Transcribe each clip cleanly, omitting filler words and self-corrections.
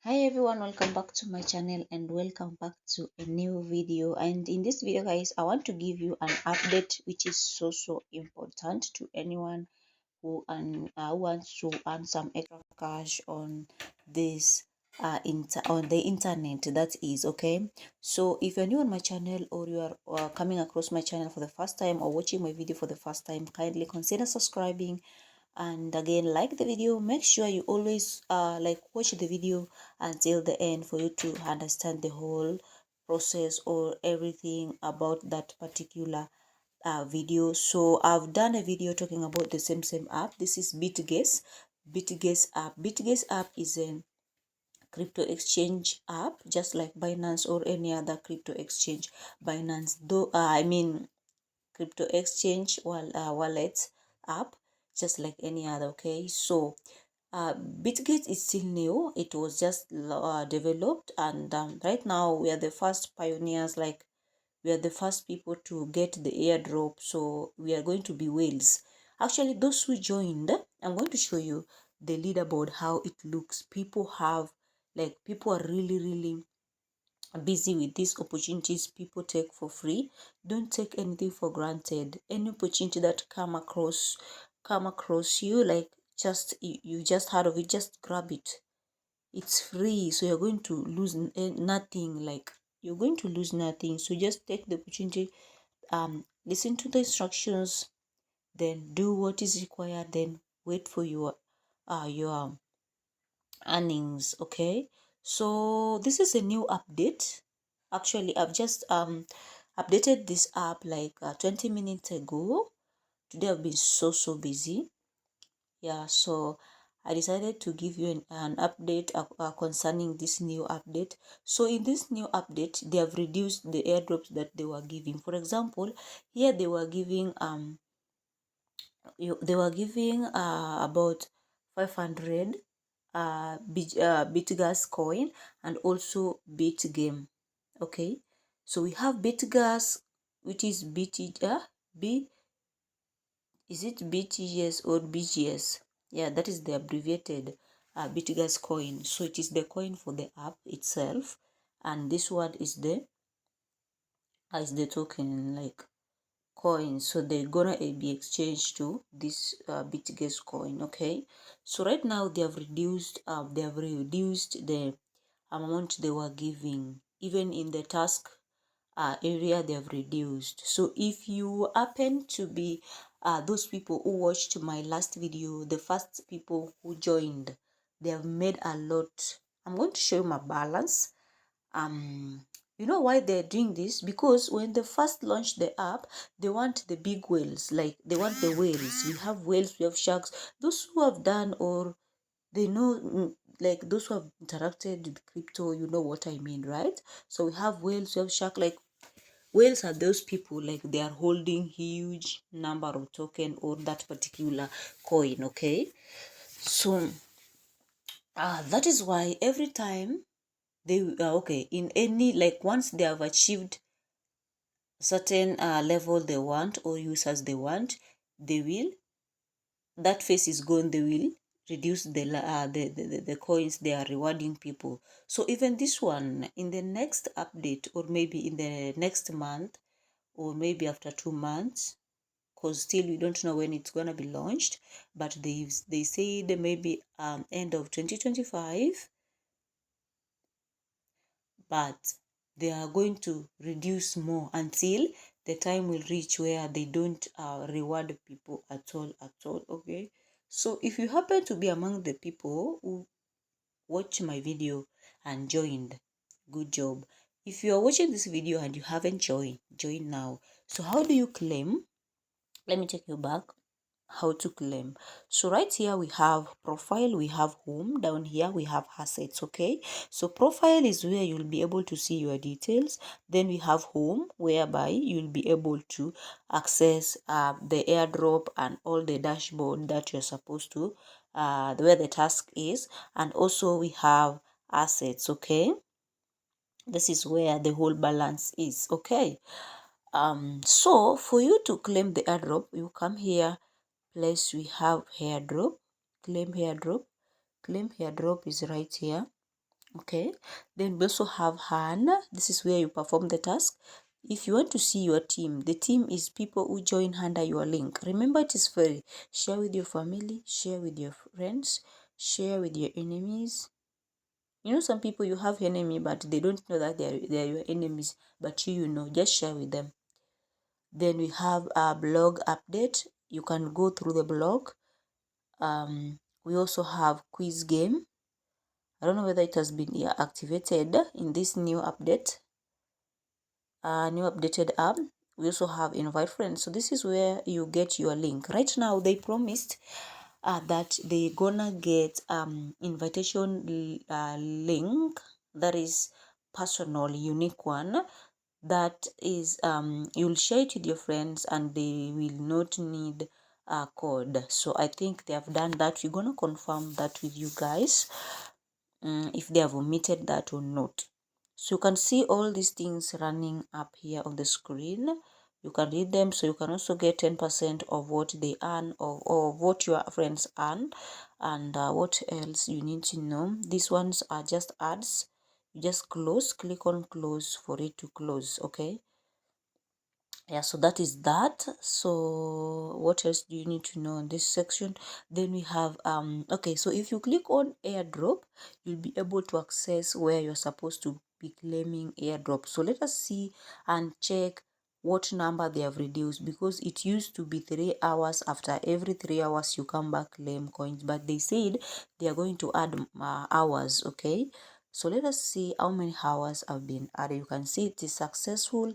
Hi everyone, welcome back to my channel and welcome back to a new video. And in this video guys, I want to give you an update which is so important to anyone who wants to earn some extra cash on this on the internet, that is. Okay, so if you're new on my channel, or you are coming across my channel for the first time, or watching my video for the first time, kindly consider subscribing. And again, like the video, make sure you always watch the video until the end for you to understand the whole process or everything about that particular video. So I've done a video talking about the same app. This is Bitgase app is a crypto exchange app, just like Binance or any other crypto exchange. Binance, though, crypto exchange wallet app, just like any other. Okay, so Bitgate is still new. It was just developed, and right now we are the first pioneers. Like, we are the first people to get the airdrop, so we are going to be whales. Actually, those who joined, I'm going to show you the leaderboard, how it looks. People are really busy with these opportunities people take for free. Don't take anything for granted. Any opportunity that come across you, like, you just heard of it, just grab it. It's free, so you're going to lose nothing. Like, you're going to lose nothing, so just take the opportunity. Listen to the instructions, then do what is required, then wait for your earnings. Okay, so this is a new update. Actually, I've just updated this app like 20 minutes ago. Today I've been so busy. Yeah, so I decided to give you an update concerning this new update. So in this new update, they have reduced the airdrops that they were giving. For example, here they were giving about 500 Bitgas coin, and also Bitgame. Okay, so we have Bitgas, which is is it BTS or BGS? Yeah, that is the abbreviated Bitgas coin. So it is the coin for the app itself, and this one is the token, like, coin. So they're gonna be exchanged to this Bitgase coin. Okay, so right now they have reduced the amount they were giving. Even in the task area, they have reduced. So if you happen to be those people who watched my last video, the first people who joined, they have made a lot. I'm going to show you my balance. You know why they're doing this? Because when they first launched the app, they want the big whales. Like, they want the whales. We have whales, we have sharks. Those who have done, or they know, like, those who have interacted with crypto, you know what I mean, right? So we have whales, we have shark. Like, whales are those people, like, they are holding huge number of token or that particular coin. Okay, so that is why every time they okay, in any, like, once they have achieved certain level they want, or users they want, they will, that phase is gone, they will reduce the coins they are rewarding people. So even this one, in the next update, or maybe in the next month, or maybe after 2 months, because still we don't know when it's gonna be launched, but they said maybe end of 2025, but they are going to reduce more until the time will reach where they don't reward people at all. Okay, so if you happen to be among the people who watch my video and joined, good job. If you are watching this video and you haven't joined, join now. So how do you claim? Let me take you back. How to claim. So right here we have profile, we have home, down here we have assets. Okay, so profile is where you'll be able to see your details. Then we have home, whereby you'll be able to access the airdrop and all the dashboard that you're supposed to, where the task is. And also we have assets. Okay, this is where the whole balance is. Okay, so for you to claim the airdrop, you come here, place we have airdrop, claim airdrop is right here. Okay, then we also have Han. This is where you perform the task. If you want to see your team, the team is people who join under your link. Remember, it is free. Share with your family, share with your friends, share with your enemies. You know, some people, you have enemy, but they don't know that they are your enemies, but you know, just share with them. Then we have a blog update. You can go through the blog. We also have quiz game. I don't know whether it has been activated in this new update, new updated app. We also have invite friends. So this is where you get your link. Right now, they promised that they gonna get invitation link that is personal, unique one. That is you'll share it with your friends and they will not need a code. So I think they have done that. We're gonna confirm that with you guys, if they have omitted that or not. So you can see all these things running up here on the screen. You can read them. So you can also get 10% of what they earn, or what your friends earn. And what else you need to know? These ones are just ads. You just click on close for it to close. Okay, yeah, so that is that. So what else do you need to know in this section? Then we have okay, so if you click on airdrop, you'll be able to access where you're supposed to be claiming airdrop. So let us see and check what number they have reduced, because it used to be 3 hours. After every 3 hours you come back claim coins, but they said they are going to add hours. Okay, so let us see how many hours have been added. You can see it is successful.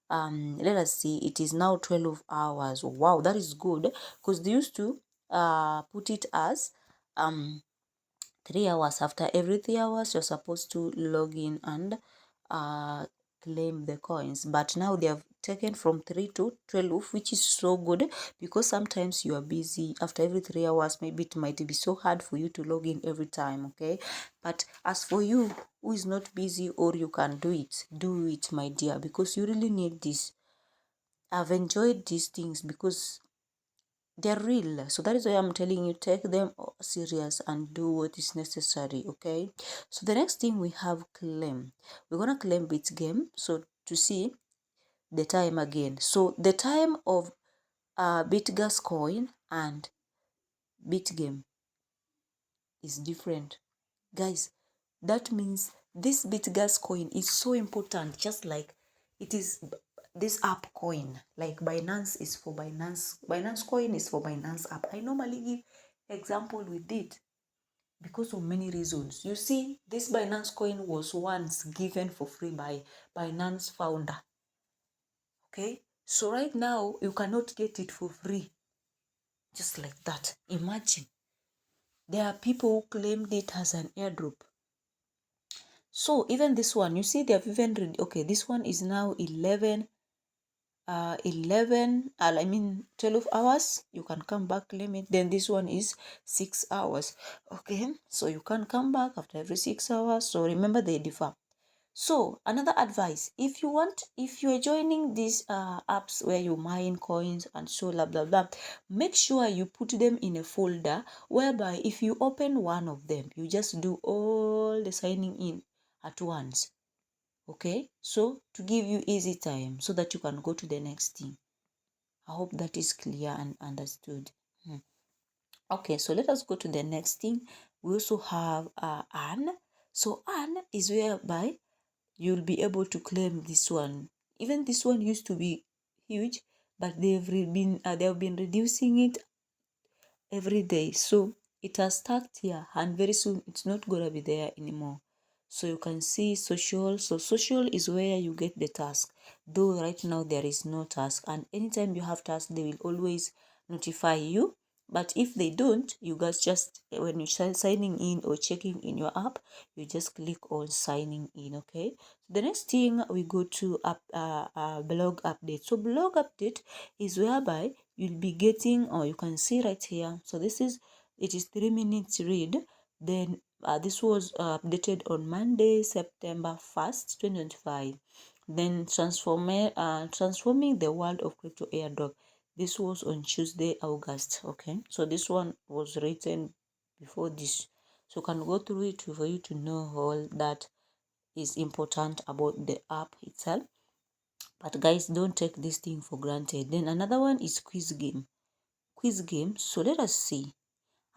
Let us see, it is now 12 hours. Wow, that is good, because they used to put it as 3 hours. After every 3 hours you're supposed to log in and claim the coins, but now they have taken from 3 to 12, which is so good, because sometimes you are busy. After every 3 hours, maybe it might be so hard for you to log in every time. Okay, but as for you who is not busy, or you can do it, my dear, because you really need this. I've enjoyed these things because they're real. So that is why I'm telling you, take them serious and do what is necessary. Okay, so the next thing we have claim. We're gonna claim Bitgame. So to see the time again, so the time of Bitgas coin and Bitgame is different, guys. That means this Bitgas coin is so important, just like it is this app coin. Like Binance is for Binance coin is for Binance app. I normally give example with it because of many reasons. You see, this Binance coin was once given for free by Binance founder. Okay, so right now you cannot get it for free, just like that. Imagine, there are people who claimed it as an airdrop. So even this one, you see, they have even okay, this one is now 11 I mean 12 hours. You can come back, claim it. Then this one is 6 hours. Okay, so you can come back after every 6 hours. So remember, they differ. So another advice, if you are joining these apps where you mine coins and so blah blah blah, make sure you put them in a folder, whereby if you open one of them, you just do all the signing in at once. Okay, so to give you easy time so that you can go to the next thing. I hope that is clear and understood. Okay, so let us go to the next thing. We also have Anne. So Anne is whereby you'll be able to claim this one. Even this one used to be huge, but they have been reducing it every day. So it has stacked here, and very soon it's not gonna be there anymore. So you can see social. So social is where you get the task, though right now there is no task, and anytime you have task they will always notify you. But if they don't, you guys just, when you start signing in or checking in your app, you just click on signing in. Okay, the next thing we go to blog update. So blog update is whereby you'll be getting, or you can see right here, so this is, it is 3 minutes read. Then this was updated on Monday, September 1st, 2025. Then transforming the world of crypto airdrop. This was on Tuesday, August. Okay, so this one was written before this. So you can go through it for you to know all that is important about the app itself. But guys, don't take this thing for granted. Then another one is quiz game. Quiz game. So let us see.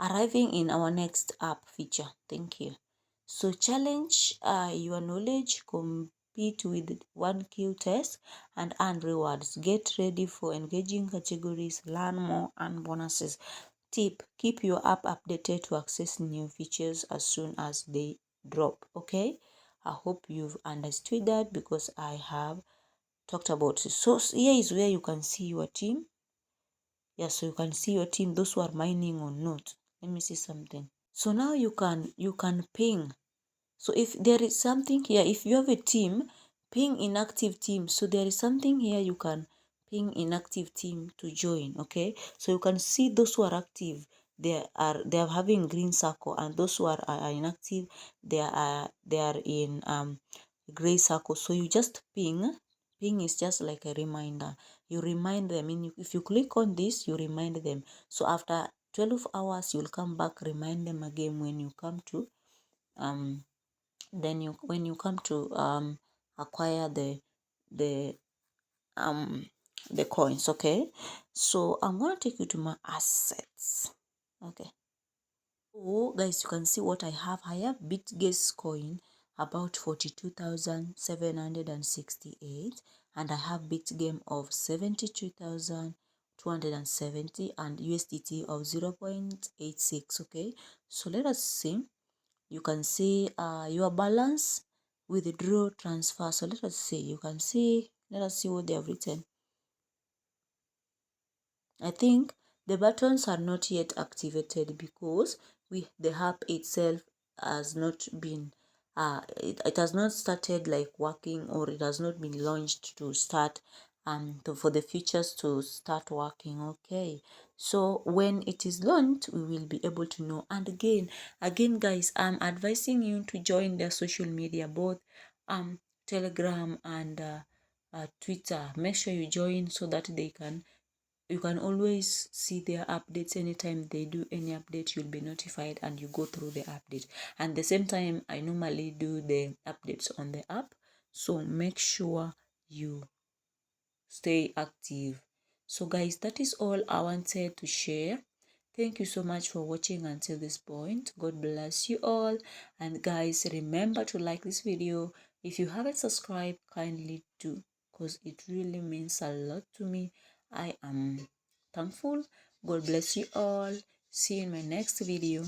Arriving in our next app feature. Thank you. So challenge your knowledge, compete with 1Q test, and earn rewards. Get ready for engaging categories, learn more, and bonuses. Tip: keep your app updated to access new features as soon as they drop. Okay, I hope you've understood that because I have talked about it. So here is where you can see your team. Yeah, so you can see your team, those who are mining or not. Let me see something. So now you can ping. So if there is something here, if you have a team, ping inactive team. So there is something here you can ping inactive team to join. Okay, so you can see those who are active, they are having green circle, and those who are inactive, they are in gray circle. So you just ping is just like a reminder. You remind them. If you click on this, you remind them. So after 12 hours, you'll come back, remind them again when you come to then when you come to acquire the um the coins. Okay, so I'm gonna take you to my assets. Okay, so guys, you can see what I have. I have Bitgase coin about 42,768, and I have Bitgame of 72,270 and USDT of 0.86. Okay, so let us see. You can see your balance, withdraw, transfer. So let us see. Let us see what they have written. I think the buttons are not yet activated because the app itself has not been it has not started like working, or it has not been launched to start for the features to start working. Okay, so when it is launched, we will be able to know. And again guys, I'm advising you to join their social media, both Telegram and Twitter. Make sure you join so that you can always see their updates. Anytime they do any update, you'll be notified and you go through the update. And the same time, I normally do the updates on the app, so make sure you stay active. So guys, that is all I wanted to share. Thank you so much for watching until this point. God bless you all. And guys, remember to like this video. If you haven't subscribed, kindly do, because it really means a lot to me. I am thankful. God bless you all. See you in my next video.